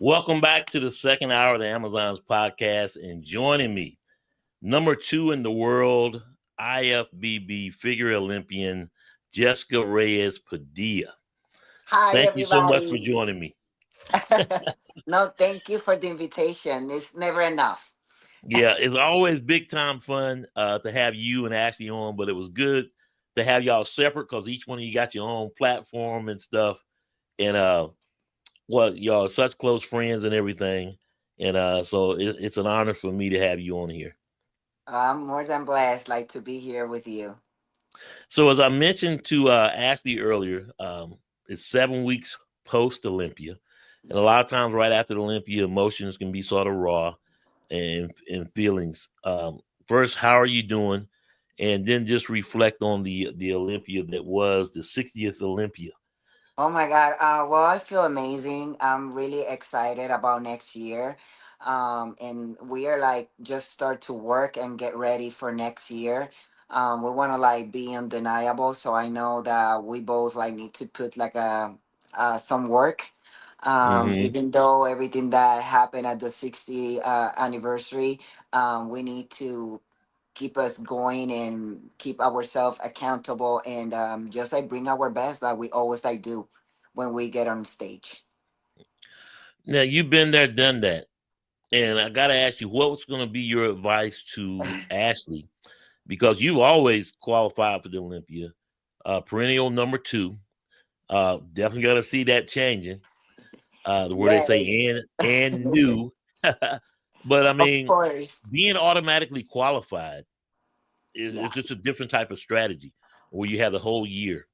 Welcome back to the second hour of the Amazon's podcast. And joining me, number two in the world, IFBB figure Olympian, Jessica Reyes Padilla. Hi, Thank you so much for everybody. joining me. No, thank you for the invitation. It's never enough. Yeah, it's always big time fun to have you and Ashley on, but it was good to have y'all separate because each one of you got your own platform and stuff. And y'all are such close friends and everything. And so it's an honor for me to have you on here. I'm more than blessed, to be here with you. So as I mentioned to Ashley earlier, it's 7 weeks post Olympia, and a Yeah. lot of times right after the Olympia, emotions can be sort of raw and feelings. First, how are you doing? And then just reflect on the Olympia that was the 60th Olympia. Oh my God. Well, I feel amazing. I'm really excited about next year. And we are just start to work and get ready for next year. We want to be undeniable. So I know that we both need to put some work. Hmm. Even though everything that happened at the 60th anniversary, we need to keep us going and keep ourselves accountable and just bring our best that we always do when we get on stage. Now you've been there, done that, and I got to ask you, what was going to be your advice to Ashley because you always qualified for the Olympia, perennial number two. Definitely got to see that changing. The word they Yes. say and new, but I Of mean, course. being automatically qualified is Yeah. just a different type of strategy where you have the whole year.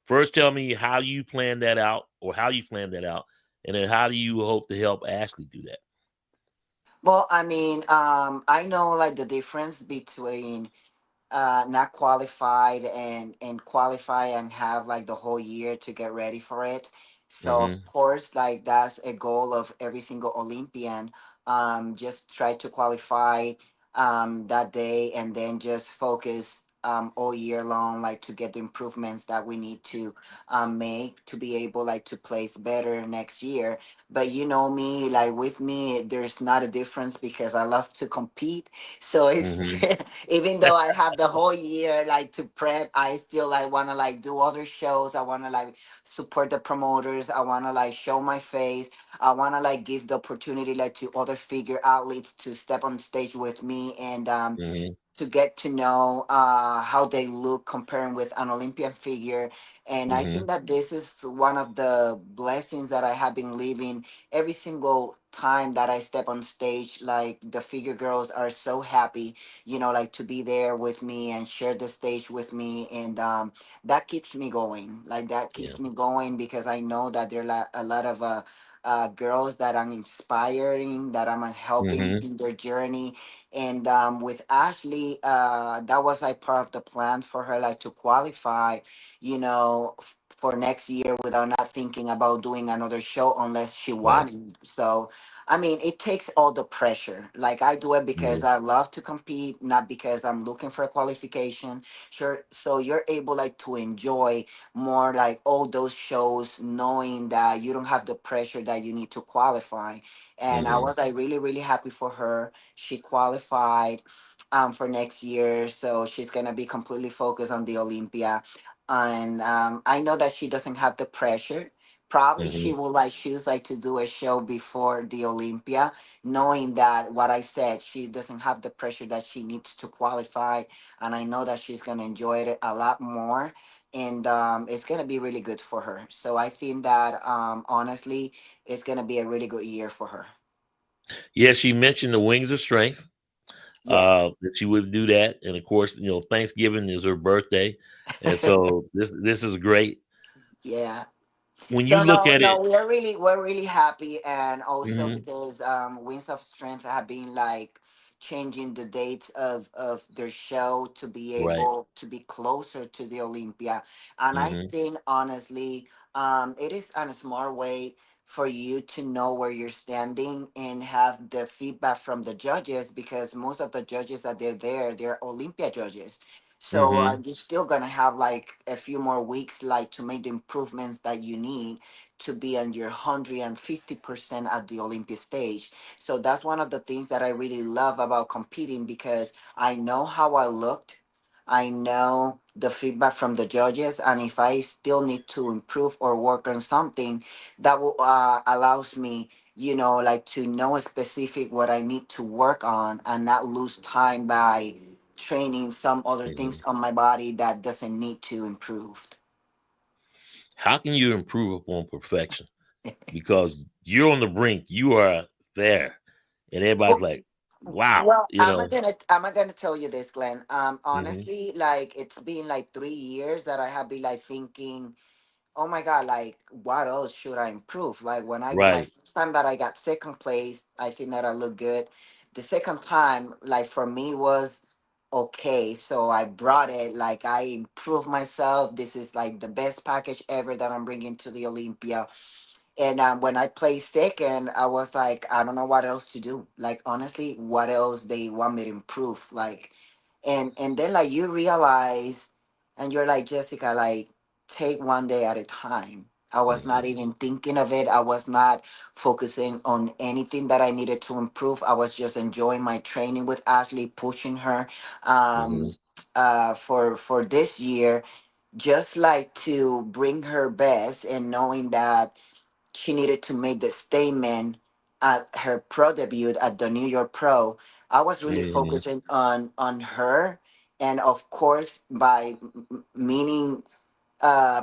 First, tell me how you plan that out, or how you plan that out, and then how do you hope to help Ashley do that? Well, I mean, I know the difference between not qualified and qualify and have the whole year to get ready for it. So of Hmm. course, that's a goal of every single Olympian. Just try to qualify that day and then just focus all year long, to get the improvements that we need to make to be able to place better next year. But you know me, with me, there's not a difference because I love to compete. So it's Hmm. even though I have the whole year to prep, I still want to do other shows. I want to support the promoters. I want to show my face. I want to give the opportunity to other figure athletes to step on stage with me and Hmm. to get to know how they look comparing with an Olympian figure. And I Hmm. think that this is one of the blessings that I have been living every single time that I step on stage. The figure girls are so happy, to be there with me and share the stage with me. And that keeps me going. That Yeah. keeps me going because I know that there are a lot of girls that I'm inspiring, that I'm helping Hmm. in their journey. And with Ashley, that was part of the plan for her, to qualify, for next year without not thinking about doing another show unless she Right. wanted. So, I mean, it takes all the pressure. I do it because Hmm. I love to compete, not because I'm looking for a qualification. Sure. So you're able to enjoy more all those shows, knowing that you don't have the pressure that you need to qualify. And I Hmm. was really, really happy for her. She qualified for next year, so she's gonna be completely focused on the Olympia. And I know that she doesn't have the pressure. Probably she Hmm. will choose to do a show before the Olympia, knowing that what I said, she doesn't have the pressure that she needs to qualify, and I know that she's gonna enjoy it a lot more, and it's gonna be really good for her. So I think that honestly, it's gonna be a really good year for her. Yeah, she mentioned the Wings of Strength. Yes. That she would do that, and of course, Thanksgiving is her birthday, and so this is great. Yeah. When you So look no, at it, no, we're really happy, and also hmm because Winds of Strength have been changing the dates of their show to be right, able to be closer to the Olympia, and I hmm think honestly, it is a smart way for you to know where you're standing and have the feedback from the judges because most of the judges that they're Olympia judges. So hmm you're still gonna have a few more weeks to make the improvements that you need to be on your 150% at the Olympia stage. So that's one of the things that I really love about competing, because I know how I looked. I know the feedback from the judges, and if I still need to improve or work on something, that will allows me, like, to know specific what I need to work on and not lose time by training some other Hmm. things on my body that doesn't need to improve. How can you improve upon perfection? Because you're on the brink, you are there, and everybody's Well, like, "Wow," well, I'm gonna tell you this, Glenn. Hmm. Honestly, like, it's been like 3 years that I have been like thinking, oh my god, like, what else should I improve? Like, when I my Right. first time that I got second place, I think that I look good. The second time, like, for me was okay, so I brought it, like, I improved myself. This is like the best package ever that I'm bringing to the Olympia. And when I placed second, I was like, I don't know what else to do. Like, honestly, what else they want me to improve? Like, and then, like, you realize, and you're like, Jessica, like, take one day at a time. I was Hmm. not even thinking of it. I was not focusing on anything that I needed to improve. I was just enjoying my training with Ashley, pushing her, Hmm. um, for this year, just like to bring her best, and knowing that she needed to make the statement at her pro debut at the New York Pro. I was really Hmm. focusing on her, and of course, by meaning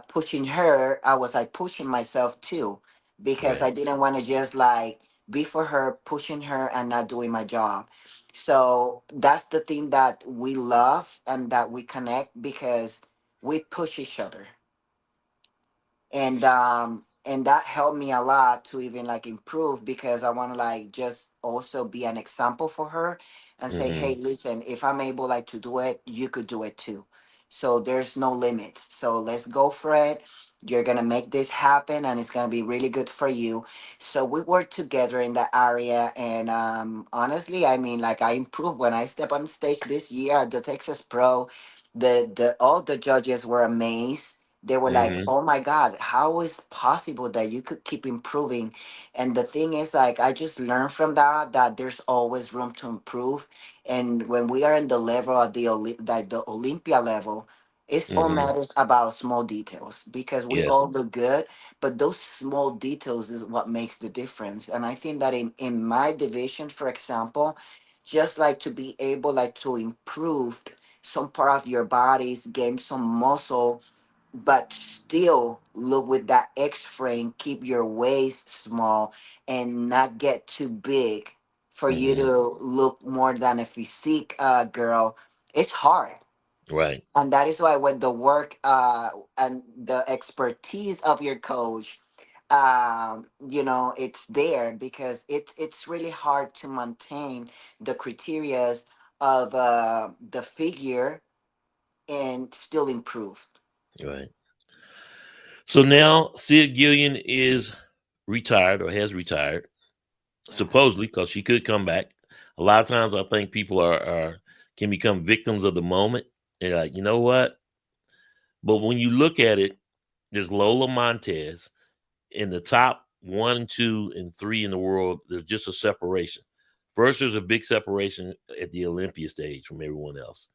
pushing her, I was like pushing myself too, because I Right. didn't want to just like be for her, pushing her and not doing my job. So that's the thing that we love and that we connect, because we push each other, and that helped me a lot to even like improve, because I want to like just also be an example for her and say, Hmm. hey, listen, if I'm able like to do it, you could do it too. So there's no limits, so let's go for it. You're gonna make this happen, and it's gonna be really good for you. So we work together in that area, and honestly, I mean, like, I improved when I step on stage this year at the Texas Pro. The all the judges were amazed. They were like, Hmm. oh my god, how is possible that you could keep improving? And the thing is, like, I just learned from that there's always room to improve. And when we are in the level of like the Olympia level, it's all Hmm. matters about small details, because we Yes. all look good, but those small details is what makes the difference. And I think that in my division, for example, just like to be able like to improve some part of your bodies, gain some muscle, but still look with that X frame, keep your waist small and not get too big for you Hmm. to look more than a physique girl. It's hard. Right. And that is why when the work and the expertise of your coach, it's there, because it's really hard to maintain the criterias of the figure and still improve. Right. So now Sid Gillian is retired or has retired, Uh-huh. supposedly, because she could come back. A lot of times, I think people are can become victims of the moment. They're like, you know what? But when you look at it, there's Lola Montez in the top one, two, and three in the world. There's just a separation. First, there's a big separation at the Olympia stage from everyone else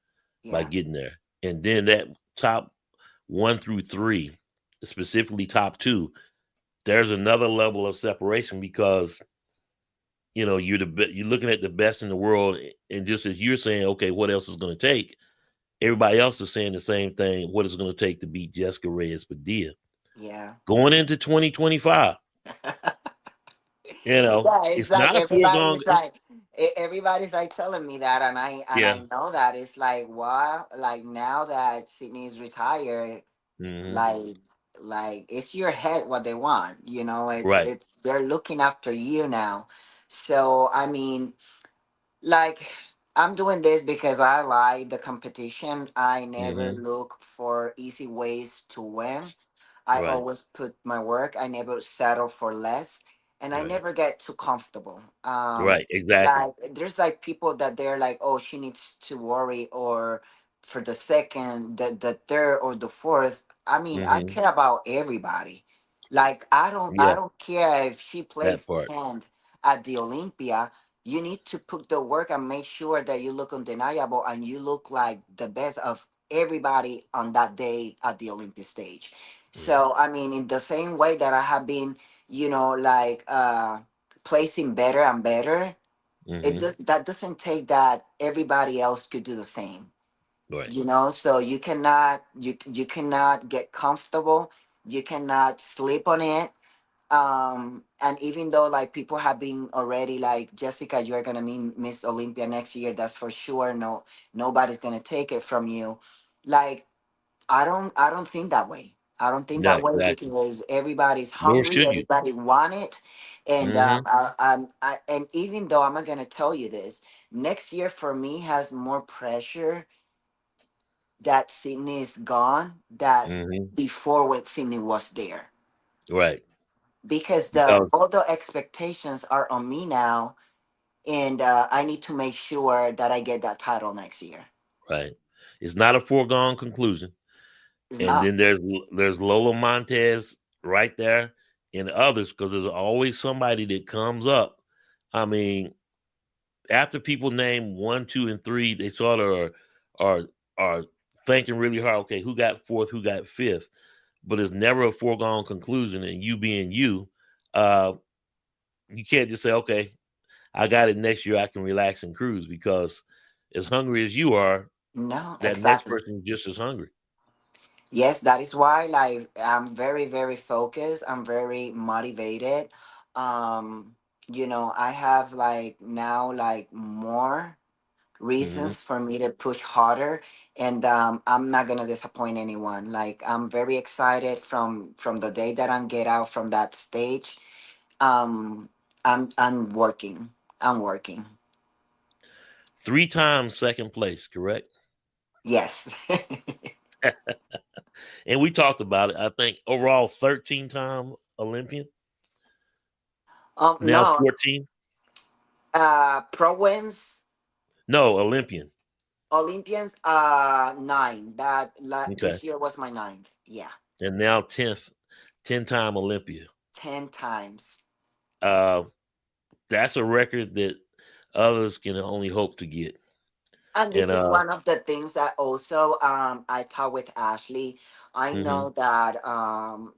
by Yeah. getting there, and then that top one through three, specifically top two, there's another level of separation because you're looking at the best in the world, and just as you're saying, okay, what else is going to take? Everybody else is saying the same thing. What is it going to take to beat Jessica Reyes Padilla Yeah. going into 2025? Yeah, it's It's like not a foregone. everybody's like telling me that, and I Yeah. know that it's like, what, like, now that Sydney's retired, Hmm. like it's your head what they want, Right. it's they're looking after you now. So I mean, like, I'm doing this because I like the competition. I never Hmm. look for easy ways to win. I Right. always put my work. I never settle for less, and I Right. never get too comfortable. Right. Exactly. Like, there's like people that they're like, oh, she needs to worry, or for the second, the third, or the fourth. I mean, I Hmm. care about everybody. Like I Yeah, don't care if she that plays part. 10th at the Olympia. You need to put the work and make sure that you look undeniable and you look like the best of everybody on that day at the Olympic stage. Mm, So I mean, in the same way that I have been, like placing better and better, mm-hmm. that doesn't take that everybody else could do the same. Right. So you cannot get comfortable, you cannot sleep on it. And even though like people have been already like, Jessica, you're gonna be Miss Olympia next year, that's for sure. No, nobody's gonna take it from you. Like, I don't think that way. I don't think Yeah, that way exactly. because everybody's Nor hungry, should you. everybody want it. And Mm-hmm. and even though I'm not gonna tell you this, next year for me has more pressure that Sydney is gone that Mm-hmm. before when Sydney was there, Right. because the Because all the expectations are on me now, and I need to make sure that I get that title next year. right. It's not a foregone conclusion. It's And not. then there's Lola Montez right there and others because there's always somebody that comes up. I mean, after people name one, two, and three, they sort of are are thinking really hard. Okay, who got fourth? Who got fifth? But it's never a foregone conclusion. And you being you, uh, you can't just say, okay, I got it next year. I can relax and cruise because as hungry as you are, No, that next exactly. person is just as hungry. Yes, that is why like I'm very, very focused. I'm very motivated. Um, I have like now like more Hmm. reasons for me to push harder, and I'm not gonna disappoint anyone. Like I'm very excited from the day that I get out from that stage. um I'm working. I'm working. Three times second place, correct? Yes. And we talked about it. I think overall 13-time Olympian, now No. 14. Pro wins. No, Olympian. Olympians, nine. Okay. This year was my ninth. Yeah. And now 10th, 10-time Olympia. 10 times. Uh, that's a record that others can only hope to get. And And this is one of the things that also I talked with Ashley. I mhm, know that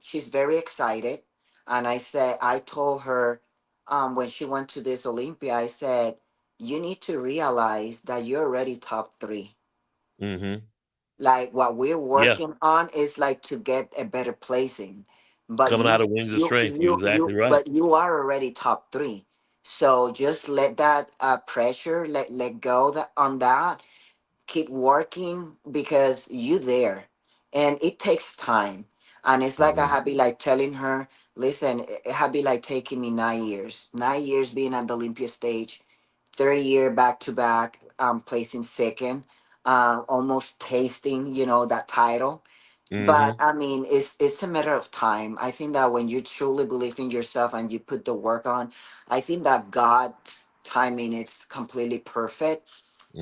she's very excited. And I told her, when she went to this Olympia, I said, you need to realize that you're already top three. mhm. Like what we're Yeah, working on is like to get a better placing. But coming out of Wings of Strength. You're exactly right. you are already top three. So just let that pressure, let go on that, keep working because you there, and it takes time. And it's like I Mhm, have been like telling her, listen, it have been like taking me 9 years, 9 years being at the Olympia stage, third year back to back, placing second, almost tasting, that title. But mhm, I mean, it's a matter of time. I think that when you truly believe in yourself and you put the work on, I think that God's timing is completely perfect,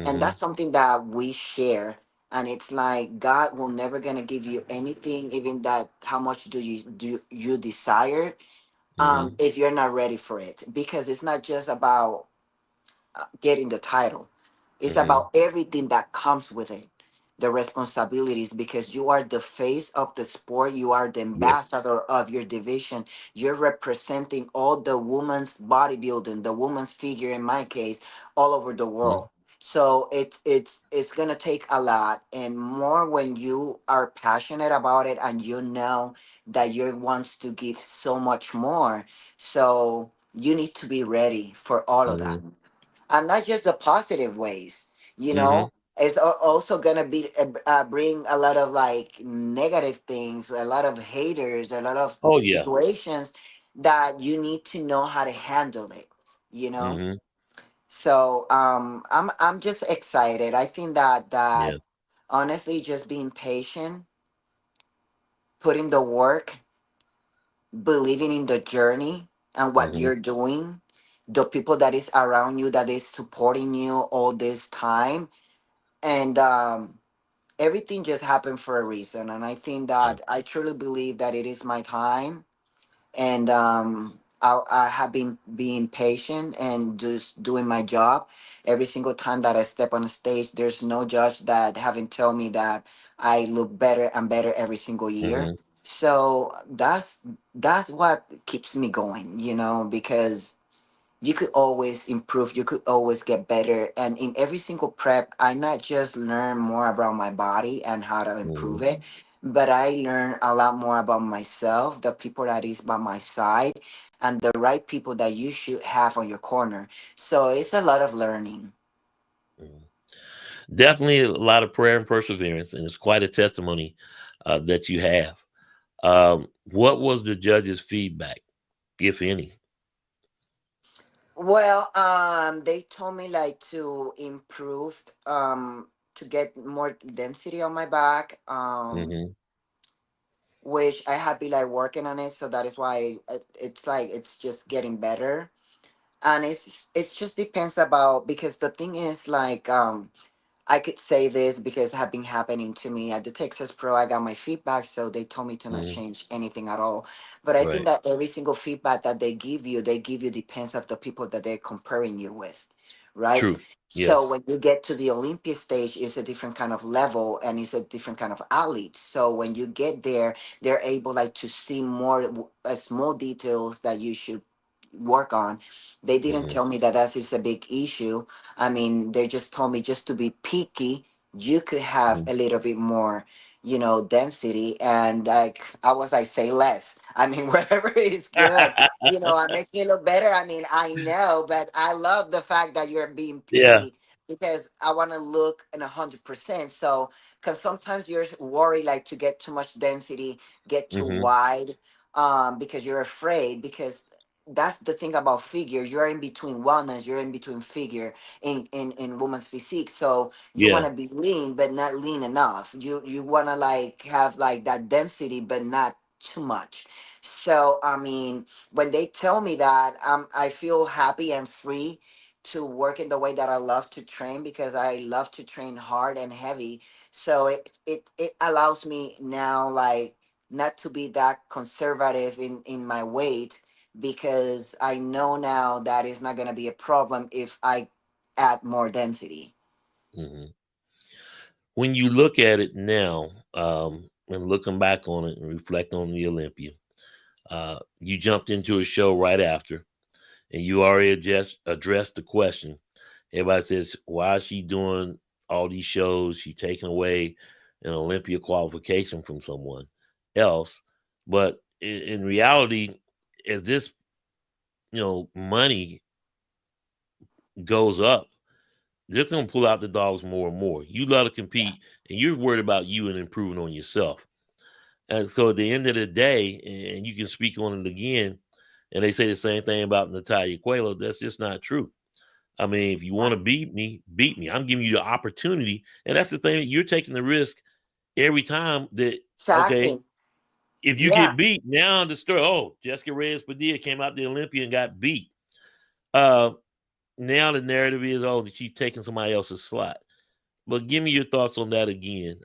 and mhm, that's something that we share. And it's like God will never gonna give you anything, even that how much do you desire, mhm. if you're not ready for it, because it's not just about getting the title. It's Mhm. about everything that comes with it. The responsibilities, because you are the face of the sport, you are the Yes. ambassador of your division. You're representing all the women's bodybuilding, the women's figure in my case, all over the Mhm, world. So it's gonna take a lot and more when you are passionate about it and you know that you wants to give so much more. So you need to be ready for all of that, mhm, and not just the positive ways. You mhm. know, it's also gonna be bring a lot of like negative things, a lot of haters, a lot of Oh yeah. situations that you need to know how to handle it. You know, Mhm. so I'm just excited. I think that Yeah. honestly, just being patient, putting the work, believing in the journey and what Mhm. you're doing, the people that is around you that is supporting you all this time, and everything just happened for a reason. And I think Yeah. that I truly believe that it is my time. and I have been being patient and just doing my job. Every single time that I step on the stage, there's no judge that haven't told me that I look better and better every single year. Hmm. So that's what keeps me going, because you could always improve, you could always get better, and in every single prep I not just learn more about my body and how to improve Hmm. it, but I learn a lot more about myself, the people that is by my side, and the right people that you should have on your corner. So it's a lot of learning. Definitely a lot of prayer and perseverance, and it's quite a testimony that you have. What was the judge's feedback, if any? Well, they told me like to improve, to get more density on my back, Hmm. which I have been like working on it. So that is why it's like it's just getting better, and it's just depends about, because the thing is like, I could say this because it had been happening to me at the Texas Pro. I got my feedback, so they told me to not Hmm. change anything at all. But I think Right. that every single feedback that they give you depends of the people that they're comparing you with, right? True. So Yes. when you get to the Olympia stage, it's a different kind of level and it's a different kind of athlete. So when you get there, they're able like to see more small details that you should work on. They didn't Hmm. tell me that that is a big issue. I mean, they just told me just to be picky. You could have Hmm. a little bit more, density. And like, I was like, say less. I mean, whatever is good. It makes me look better. I mean, I know, but I love the fact that you're being Yeah. picky because I want to look in 100%. So, because sometimes you're worried like to get too much density, get too Hmm. wide, because you're afraid. Because that's the thing about figure. You're in between wellness. You're in between figure in woman's physique. So you want Yeah. to be lean, but not lean enough. You want to like have like that density, but not too much. So I mean, when they tell me that, I feel happy and free to work in the way that I love to train, because I love to train hard and heavy. So it allows me now like not to be that conservative in my weight, because I know now that is not going to be a problem if I add more density. Hmm. When you look at it now, and looking back on it and reflect on the Olympia, you jumped into a show right after, and you already just addressed the question. Everybody says, "Why is she doing all these shows? She taking away an Olympia qualification from someone else." But in reality, as this money goes up, they're gonna pull out the dogs more and more. You love to compete, and you're worried about you and improving on yourself. And so at the end of the day, and you can speak on it again, and they say the same thing about Natalia Coelho. That's just not true. I mean, if you want to beat me, beat me. I'm giving you the opportunity, and that's the thing. You're taking the risk every time that okay, Exactly. if you Yeah. get beat, now the story. Oh, Jessica Reyes Padilla came out the Olympia and got beat. Uh, Now the narrative is oh, she's taking somebody else's slot. But give me your thoughts on that again,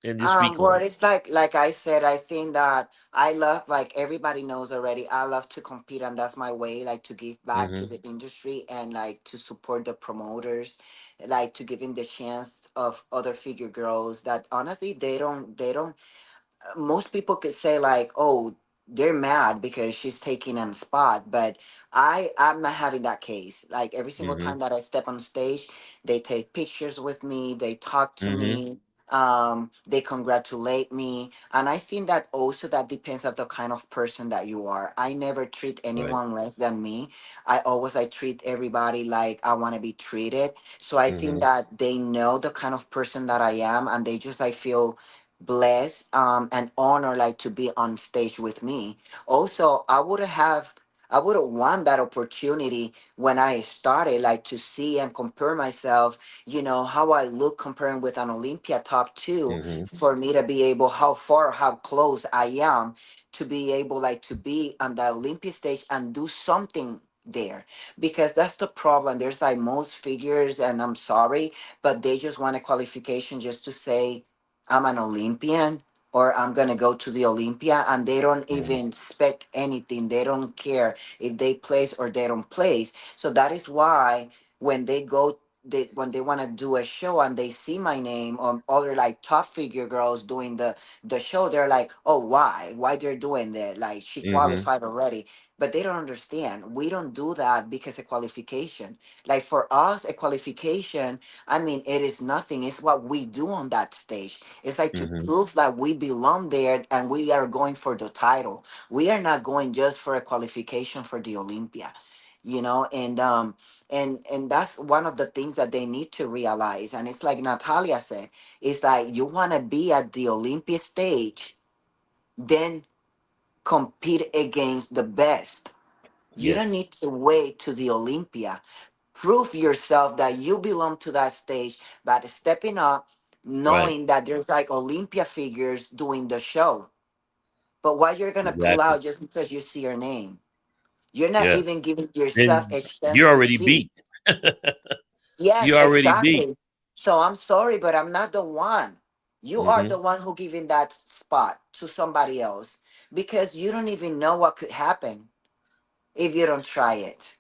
and just speak Well, on it. it's like I said, I think that I love, like everybody knows already, I love to compete, and that's my way, like to give back to Hmm. the industry and like to support the promoters, like to give in the chance of other figure girls that honestly they don't most people could say like, oh, they're mad because she's taking on spot, but I'm not having that case. Like every single Hmm. time that I step on stage, they take pictures with me, they talk to Hmm. me, they congratulate me, and I think that also that depends of the kind of person that you are. I never treat Right. anyone less than me. I always like treat everybody like I want to be treated. So I think Hmm. that they know the kind of person that I am, and they just, I feel blessed, and honor like to be on stage with me. Also, I would have won that opportunity when I started, like to see and compare myself, how I look comparing with an Olympia top two, Hmm. for me to be able how far, how close I am to be able like to be on the Olympia stage and do something there. Because that's the problem. There's like most figures, and I'm sorry, but they just want a qualification just to say I'm an Olympian. or I'm gonna go to the Olympia, and they don't Mhm. even expect anything. They don't care if they place or they don't place. So that is why when they go, when they want to do a show and they see my name or other like top figure girls doing the show, they're like, oh, why they're doing that? Like she Mhm. qualified already. But they don't understand. We don't do that because of qualification. Like for us, a qualification, I mean, it is nothing. It's what we do on that stage. It's like to Mhm. prove that we belong there and we are going for the title. We are not going just for a qualification for the Olympia, you know, and that's one of the things that they need to realize. And it's like Natalia said, it's like you want to be at the Olympia stage, then compete against the best. You don't Yes. need to wait to the Olympia. Prove yourself that you belong to that stage by stepping up, Right. knowing that there's like Olympia figures doing the show. But why you're gonna pull Exactly. out just because you see your name? You're not Yeah. even giving yourself And a chance you're to already see. beat. Yes, You already beat. exactly. So I'm sorry, but I'm not the one. You are Mhm. the one who giving that spot to somebody else because you don't even know what could happen if you don't try it.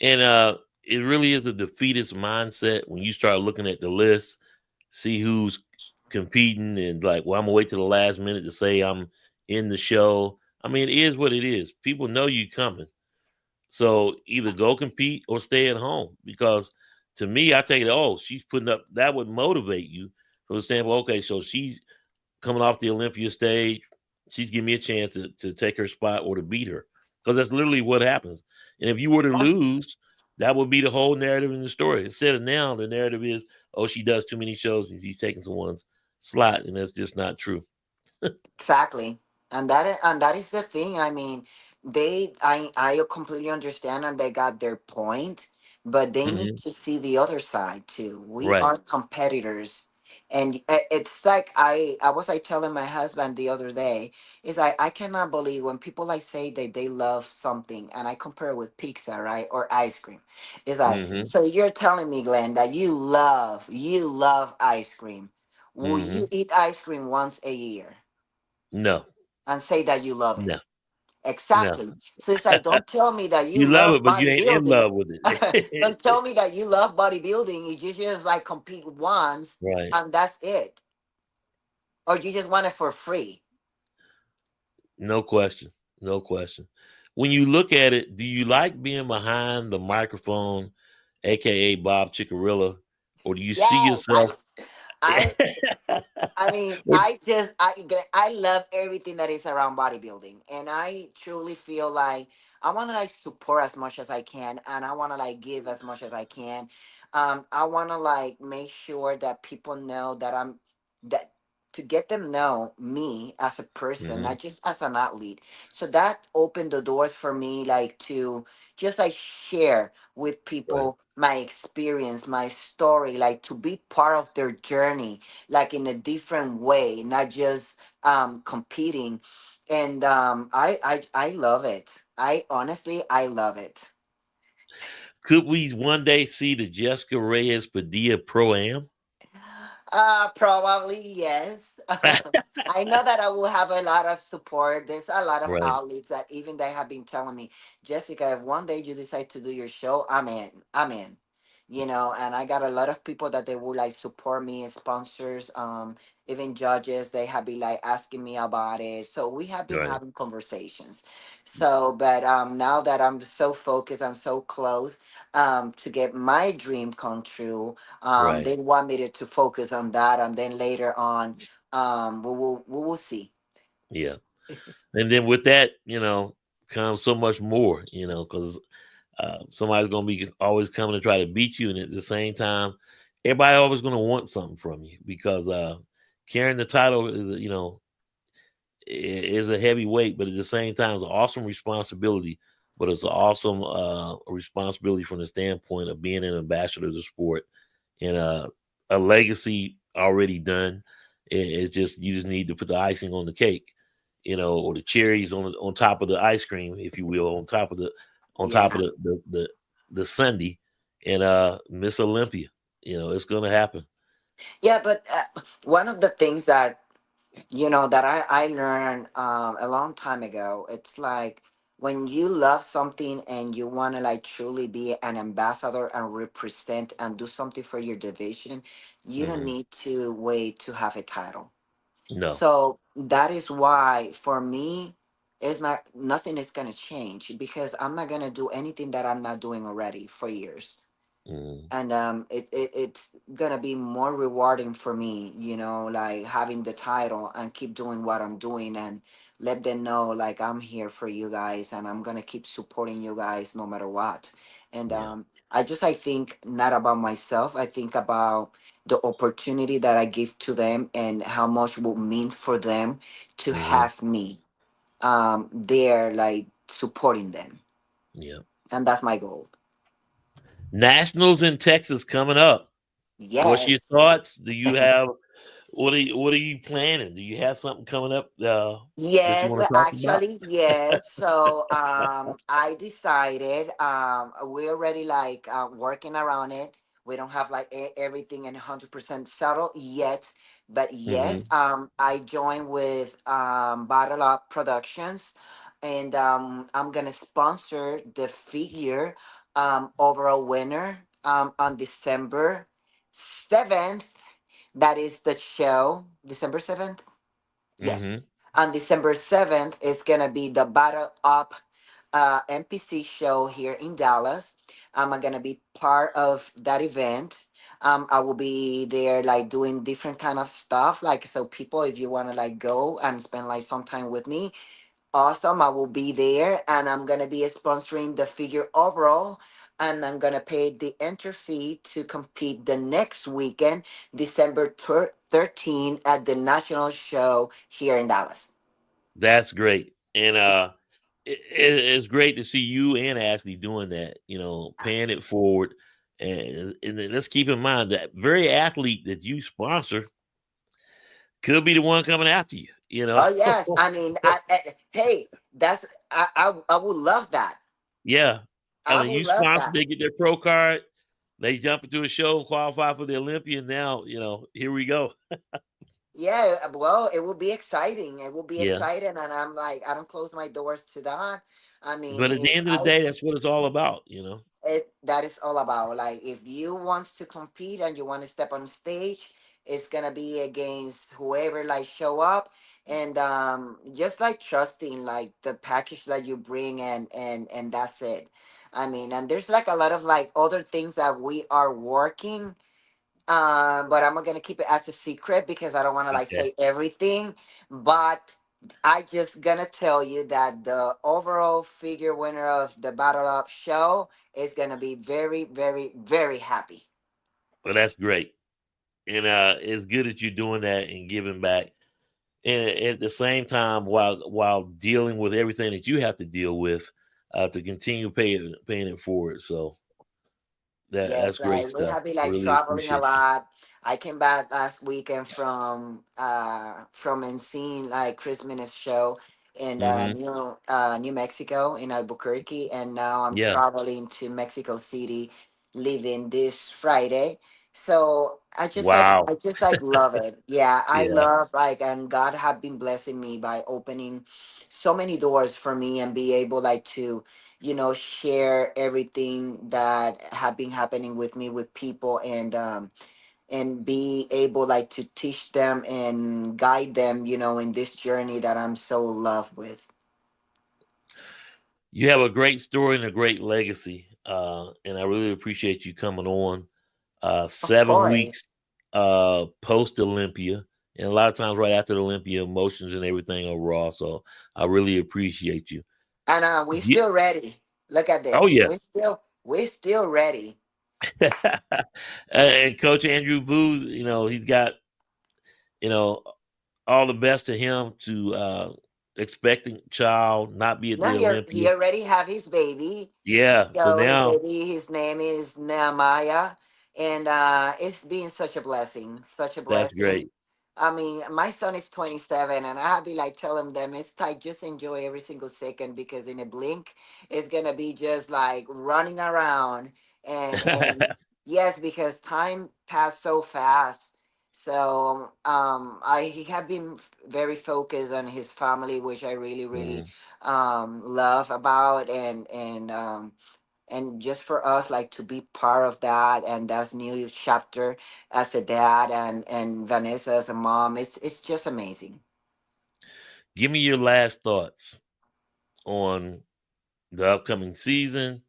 And it really is a defeatist mindset when you start looking at the list, see who's competing, and like, well, I'm gonna wait to the last minute to say I'm in the show. I mean, it is what it is. People know you coming. So either go compete or stay at home. Because to me, I take it, oh, she's putting up, that would motivate you from the standpoint, okay, so she's coming off the Olympia stage. She's giving me a chance to take her spot or to beat her. Because that's literally what happens. And if you were to lose, that would be the whole narrative in the story. Instead of now, the narrative is, oh, she does too many shows and she's taking someone's slot. And that's just not true. Exactly. And that is the thing. I mean, I completely understand and they got their point, but they need Hmm. to see the other side too. We Right. are competitors. And it's like I was like telling my husband the other day, is like I cannot believe when people like say that they love something and I compare it with pizza, right? Or ice cream. It's like, Hmm. so you're telling me, Glenn, that you love ice cream. Will you Hmm. eat ice cream once a year No, and say that you love it? no, no. Exactly. So it's like, don't tell me that you You love love it, but you ain't in bodybuilding. love with it. Don't tell me that you love bodybuilding if you just like compete once Right. and that's it. Or you just want it for free. No question. No question. When you look at it, do you like being behind the microphone, aka Bob Chicarilla, or do you see Yes, I yourself? I I mean, Or- I love everything that is around bodybuilding, and I truly feel like I want to like support as much as I can, and I want to like give as much as I can. I want to like make sure that people know that I'm that to get them know me as a person, Mhm. not just as an athlete. So that opened the doors for me, like to just like share with Right. people my experience, my story, like to be part of their journey like in a different way, not just competing. And I love it. I love it. Could we one day see the Jessica Reyes Padilla Pro Am? Probably yes. I know that I will have a lot of support. There's a lot of Right. outlets that even they have been telling me, Jessica, if one day you decide to do your show, I'm in. I'm in. You know, and I got a lot of people that they will like support me, sponsors, even judges. They have been like asking me about it. So we have been Right. having conversations. So, but now that I'm so focused, I'm so close to get my dream come true. Right. They want me to focus on that, and then later on, we will see. Yeah. And then with that, comes so much more, because somebody's gonna be always coming to try to beat you, and at the same time, everybody always gonna want something from you because carrying the title is, is a heavy weight, but at the same time, it's an awesome responsibility. But it's an awesome responsibility from the standpoint of being an ambassador of the sport and a legacy already done. It's just you just need to put the icing on the cake, or the cherries on top of the ice cream, if you will, on top Yeah, of the Sunday, and Miss Olympia. It's gonna happen. yeah, but one of the things that that I learned a long time ago. It's like when you love something and you want to like truly be an ambassador and represent and do something for your division, you don't Hmm. need to wait to have a title. No. So that is why for me, it's not nothing is gonna change because I'm not gonna do anything that I'm not doing already for years. Hmm. And it's gonna be more rewarding for me, like having the title and keep doing what I'm doing and let them know like I'm here for you guys and I'm gonna keep supporting you guys no matter what. And Yeah. I think not about myself. I think about the opportunity that I give to them and how much will mean for them to Hmm. have me there, like supporting them. Yeah. And that's my goal. Nationals in Texas coming up. What's your Yes. thoughts? Do you have what are you planning? Do you have something coming up that you Yes, want to talk about? actually, yes. So, I decided, we're already like working around it. We don't have like everything in 100% settled yet, but yes, Hmm. I joined with Battle Up Productions, and I'm gonna sponsor the figure overall winner on December 7th. That is the show, December 7th. Yes. Hmm. On December 7th, it's going to be the Battle Up NPC show here in Dallas. I'm going to be part of that event. I will be there like doing different kind of stuff. Like, so people, if you want to like go and spend like some time with me, awesome. I will be there and I'm going to be sponsoring the figure overall. And I'm going to pay the enter fee to compete the next weekend, December 13 at the national show here in Dallas. That's great. And it's great to see you and Ashley doing that, paying it forward. And then let's keep in mind that very athlete that you sponsor could be the one coming after you. Oh, yes. I mean, hey, I would love that. Yeah. I I mean, would you love sponsor, that. they get their pro card, they jump into a show and qualify for the Olympia. Now, here we go. Yeah, well, it will be exciting. It will be Yeah. exciting. And I'm like, I don't close my doors to that. I mean, But at the if end of the I day, that's what it's all about. that is all about, like, if you wants to compete and you want to step on stage, it's gonna be against whoever like show up. And just like trusting like the package that you bring, and that's it. I mean, and there's like a lot of like other things that we are working, but I'm gonna keep it as a secret because I don't want to like Okay. say everything. But I just gonna tell you that the overall figure winner of the Battle Up show is gonna be very, very, very happy. Well, that's great. And it's good that you're doing that and giving back. And at the same time, while dealing with everything that you have to deal with, to continue paying it forward. So that's Yes, great like we stuff. have been like Really traveling a appreciate you. lot. I came back last weekend from and seeing like Chris Minutes show in Hmm. New Mexico in Albuquerque, and now I'm Yeah. traveling to Mexico City, leaving this Friday. So Wow. I just like love it. Yeah, I Yeah. love like, and God have been blessing me by opening so many doors for me and be able like to share everything that have been happening with me with people, and be able like to teach them and guide them, in this journey that I'm so loved with. You have a great story and a great legacy. And I really appreciate you coming on. Of 7 weeks course. post Olympia. And a lot of times right after the Olympia, emotions and everything are raw. So I really appreciate you. And we Yeah. still ready. Look at Oh this. yeah. We're still ready. And Coach Andrew Vu, he's got, you know, all the best to him to expecting child, not be at No, the he Olympia. already have his baby. Yeah. So So his now baby, his name is Nehemiah, and it's been such a blessing, such a that's blessing. great. I mean, my son is 27, and I be like telling them it's like just enjoy every single second because in a blink, it's gonna be just like running around, and yes, because time passed so fast. So he had been very focused on his family, which I really, really Mm. love about, and just for us like to be part of that and that's new chapter as a dad and Vanessa as a mom. It's just amazing. Give me your last thoughts on the upcoming season.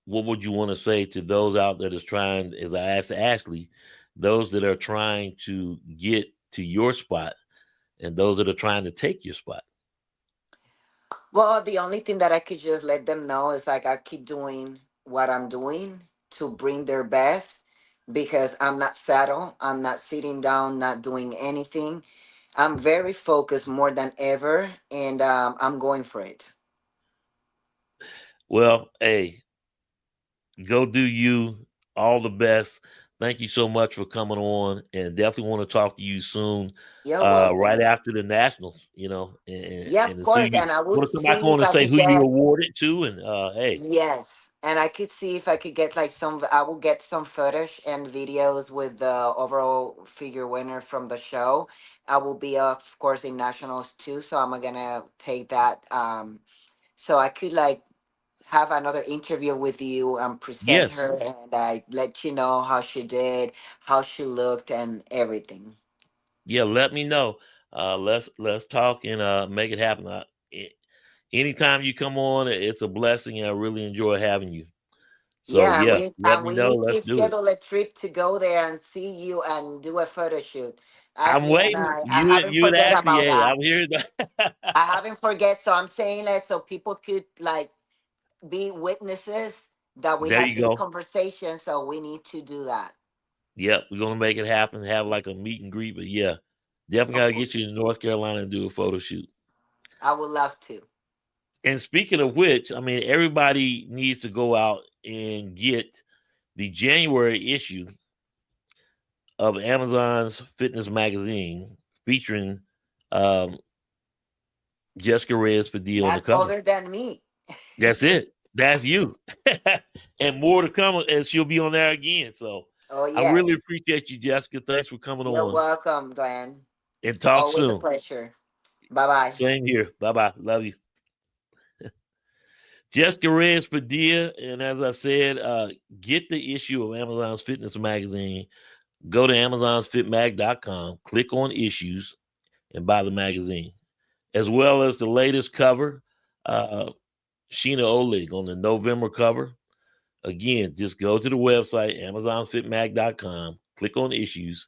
What would you want to say to those out that is trying, as I asked Ashley, those that are trying to get to your spot and those that are trying to take your spot? Well, the only thing that I could just let them know is like I keep doing what I'm doing to bring their best because I'm not settled. I'm not sitting down, not doing anything. I'm very focused more than ever, and I'm going for it. Well, hey, go do you. All the best. Thank you so much for coming on, and definitely want to talk to you soon. You're Right welcome. after the nationals, Yeah, of and so course. you And I will want to come back see on if and I say could who you get. awarded to, and hey, Yes, and I could see if I could get like some. I will get some footage and videos with the overall figure winner from the show. I will be of course in nationals too, so I'm gonna take that. So I could like have another interview with you and present yes, her and I let you know how she did, how she looked, and everything. yeah, let me know. Let's talk and make it happen. Anytime you come on, it's a blessing, and I really enjoy having you. So Yeah, and yeah, we let and me we know. need Let's to do it. schedule a trip to go there and see you and do a photo shoot. I'm Ashley and waiting. I You haven't you and forget Ashley, about hey, that. I'm here. I haven't forget, so I'm saying that so people could like be witnesses that we There had you this go. conversation. So we need to do that. Yep, we're gonna make it happen. Have like a meet and greet. But yeah, definitely Of gotta course, get you to North Carolina and do a photo shoot. I would love to. And speaking of which, I mean, everybody needs to go out and get the January issue of Amazon's fitness magazine featuring um, Jessica Reyes Padilla on the Not cover. other than me. That's it. That's you. And more to come, and she'll be on there again. So Oh I really yes, appreciate you, Jessica. Thanks for coming you're on, welcome, Glenn. and talk Always a soon. pleasure. Bye bye. Same here. Bye bye. Love you. Jessica Reyes Padilla. And as I said, get the issue of Amazon's Fitness Magazine. Go to amazonsfitmag.com, click on issues, and buy the magazine, as well as the latest cover, uh, Sheena Oleg on the November cover. Again, just go to the website, amazonsfitmag.com, click on issues,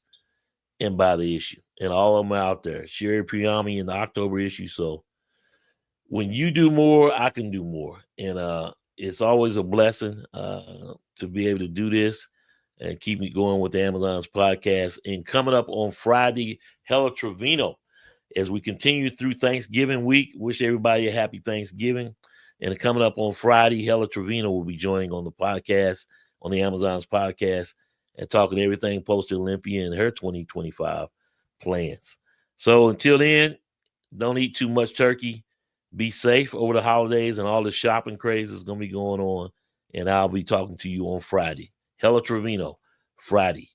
and buy the issue. And all of them are out there. Sherry Priyami in the October issue. So when you do more, I can do more. And it's always a blessing to be able to do this and keep me going with the Amazon's podcast. And coming up on Friday, Hella Trevino, as we continue through Thanksgiving week. Wish everybody a happy Thanksgiving. And coming up on Friday, Hella Trevino will be joining on the podcast, on the Amazon's podcast, and talking everything Post-Olympia and her 2025 plans. So until then, don't eat too much turkey. Be safe over the holidays and all the shopping craze is going to be going on. And I'll be talking to you on Friday. Hella Trevino, Friday.